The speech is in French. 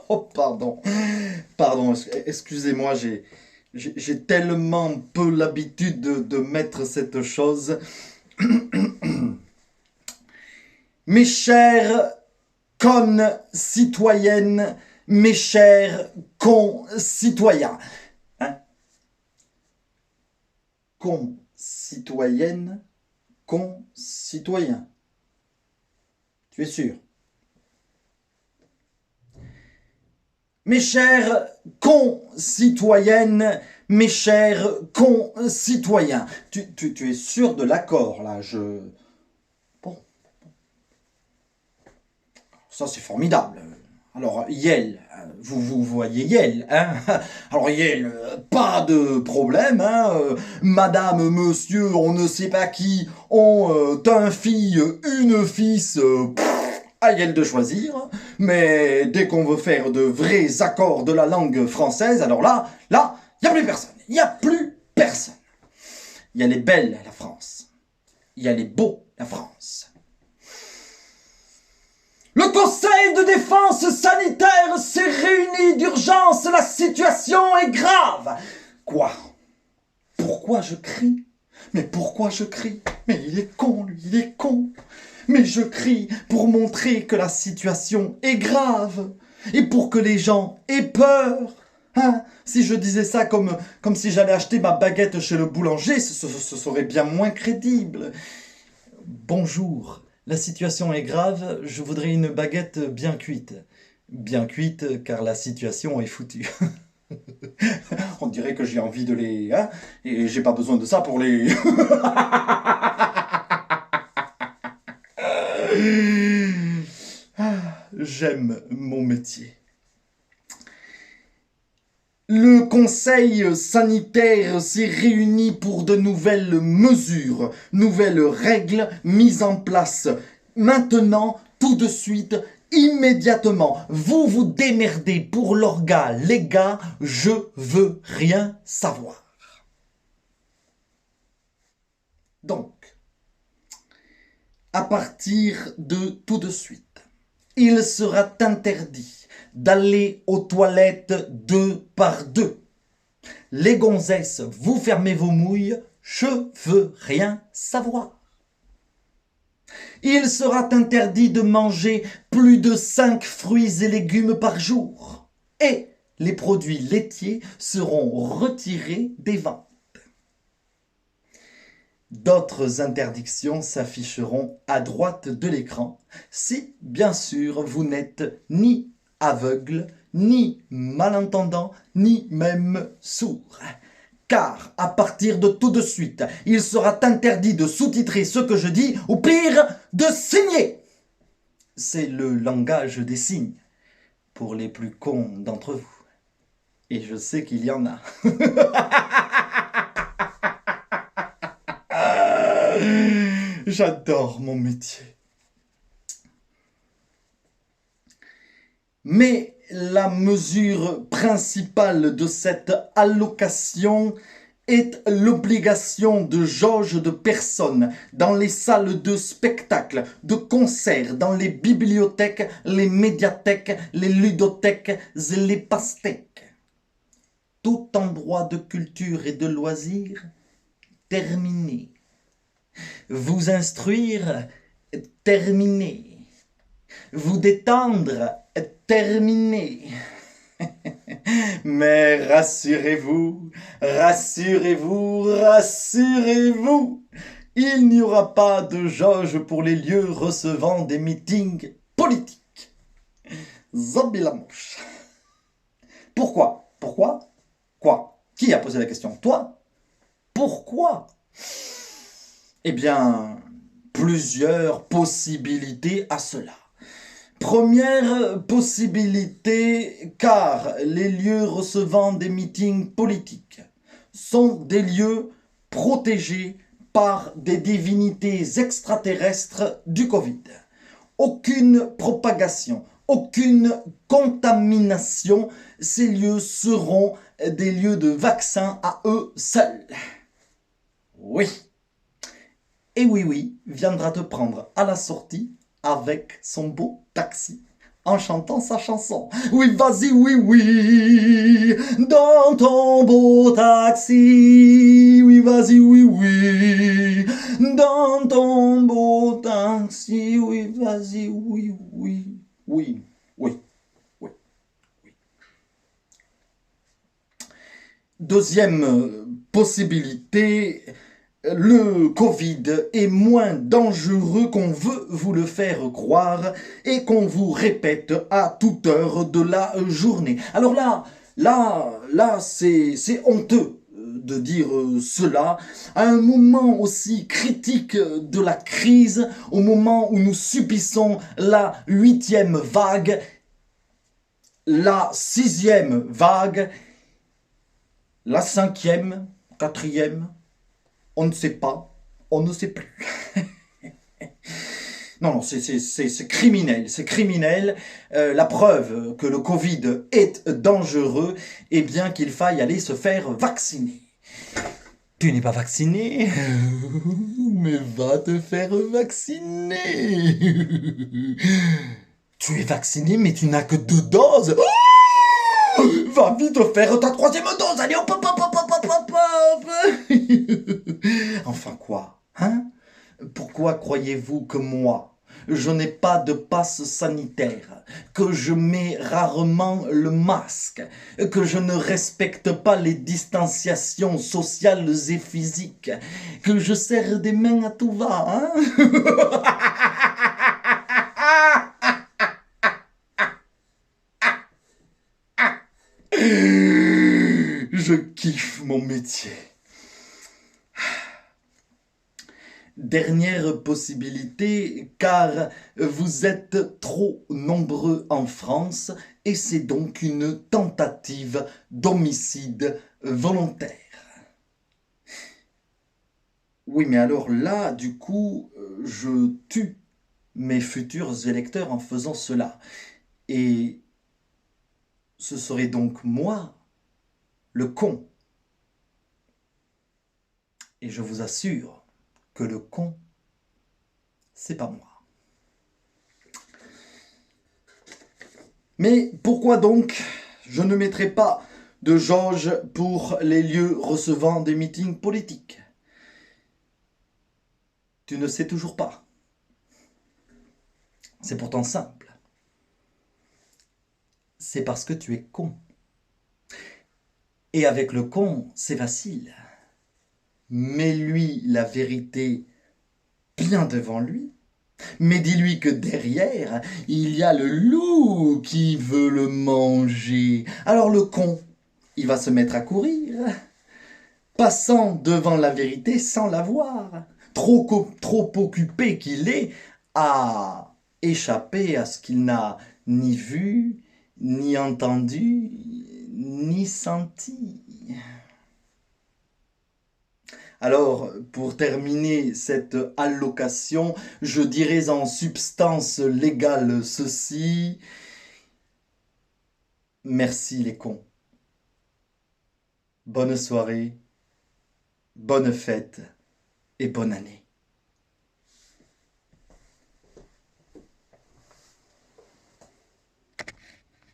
Oh, pardon. Pardon, excusez-moi, j'ai tellement peu l'habitude de mettre cette chose. Mes chères concitoyennes, mes chers concitoyens. Hein? Concitoyennes, concitoyens. Tu es sûr? Mes chères concitoyennes, mes chers concitoyens. Tu es sûr de l'accord, là, Bon, ça c'est formidable. Alors, Yel, vous voyez Yel, hein? Alors Yel, pas de problème, hein? Madame, monsieur, on ne sait pas qui, ont un fille, une fils, à Yel de choisir. Mais dès qu'on veut faire de vrais accords de la langue française, alors là, il n'y a plus personne. Il n'y a plus personne. Il y a les belles, la France. Il y a les beaux, la France. Le Conseil de défense sanitaire s'est réuni d'urgence, la situation est grave. Quoi? Pourquoi je crie? Mais pourquoi je crie? Mais il est con, lui, il est con. Mais je crie pour montrer que la situation est grave et pour que les gens aient peur. Hein? Si je disais ça comme si j'allais acheter ma baguette chez le boulanger, ce serait bien moins crédible. Bonjour, la situation est grave, je voudrais une baguette bien cuite. Bien cuite car la situation est foutue. On dirait que j'ai envie de les... Hein? Et j'ai pas besoin de ça pour les... J'aime mon métier. Le conseil sanitaire s'est réuni pour de nouvelles mesures, nouvelles règles mises en place. Maintenant, tout de suite, immédiatement, vous vous démerdez pour l'orga, les gars, je veux rien savoir. Donc, à partir de tout de suite, il sera interdit d'aller aux toilettes 2 par 2. Les gonzesses, vous fermez vos mouilles, je veux rien savoir. Il sera interdit de manger plus de 5 fruits et légumes par jour. Et les produits laitiers seront retirés des ventes. D'autres interdictions s'afficheront à droite de l'écran, si bien sûr vous n'êtes ni aveugle, ni malentendant, ni même sourd. Car à partir de tout de suite, il sera interdit de sous-titrer ce que je dis, ou pire, de signer. C'est le langage des signes, pour les plus cons d'entre vous. Et je sais qu'il y en a. J'adore mon métier. Mais la mesure principale de cette allocation est l'obligation de jauge de personnes dans les salles de spectacle, de concert, dans les bibliothèques, les médiathèques, les ludothèques et les pastèques. Tout endroit de culture et de loisirs, terminé. Vous instruire, terminé. Vous détendre, terminé. Mais rassurez-vous, rassurez-vous, rassurez-vous, il n'y aura pas de jauge pour les lieux recevant des meetings politiques. Zabilamouche. Pourquoi? Pourquoi? Quoi? Qui a posé la question? Toi? Pourquoi? Eh bien, plusieurs possibilités à cela. Première possibilité, car les lieux recevant des meetings politiques sont des lieux protégés par des divinités extraterrestres du Covid. Aucune propagation, aucune contamination, ces lieux seront des lieux de vaccin à eux seuls. Oui. Et oui, viendra te prendre à la sortie avec son beau taxi en chantant sa chanson. Oui, vas-y, oui, oui, dans ton beau taxi. Oui, vas-y, oui, oui, dans ton beau taxi. Oui, vas-y, oui, oui, oui, oui, oui. Deuxième possibilité, le Covid est moins dangereux qu'on veut vous le faire croire et qu'on vous répète à toute heure de la journée. Alors là, c'est honteux de dire cela à un moment aussi critique de la crise, au moment où nous subissons la 8e vague, la 6e vague, la 5e, 4e, on ne sait pas, on ne sait plus. Non, non, c'est criminel, c'est criminel. La preuve que le Covid est dangereux, est bien qu'il faille aller se faire vacciner. Tu n'es pas vacciné, mais va te faire vacciner. Tu es vacciné, mais tu n'as que 2 doses. Va vite faire ta 3e dose, allez hop hop hop hop hop hop hop. Enfin quoi, hein? Pourquoi croyez-vous que moi, je n'ai pas de passe sanitaire, que je mets rarement le masque, que je ne respecte pas les distanciations sociales et physiques, que je serre des mains à tout va, hein? Je kiffe mon métier. Dernière possibilité, car vous êtes trop nombreux en France et c'est donc une tentative d'homicide volontaire. Oui, mais alors là, du coup, je tue mes futurs électeurs en faisant cela. Et ce serait donc moi, le con. Et je vous assure que le con, c'est pas moi. Mais pourquoi donc je ne mettrai pas de jauge pour les lieux recevant des meetings politiques? Tu ne sais toujours pas. C'est pourtant simple. C'est parce que tu es con. Et avec le con, c'est facile. Mets-lui la vérité bien devant lui, mais dis-lui que derrière, il y a le loup qui veut le manger. Alors le con, il va se mettre à courir, passant devant la vérité sans la voir, trop occupé qu'il est à échapper à ce qu'il n'a ni vu, ni entendu, ni senti. Alors, pour terminer cette allocation, je dirais en substance légale ceci. Merci les cons. Bonne soirée, bonne fête et bonne année.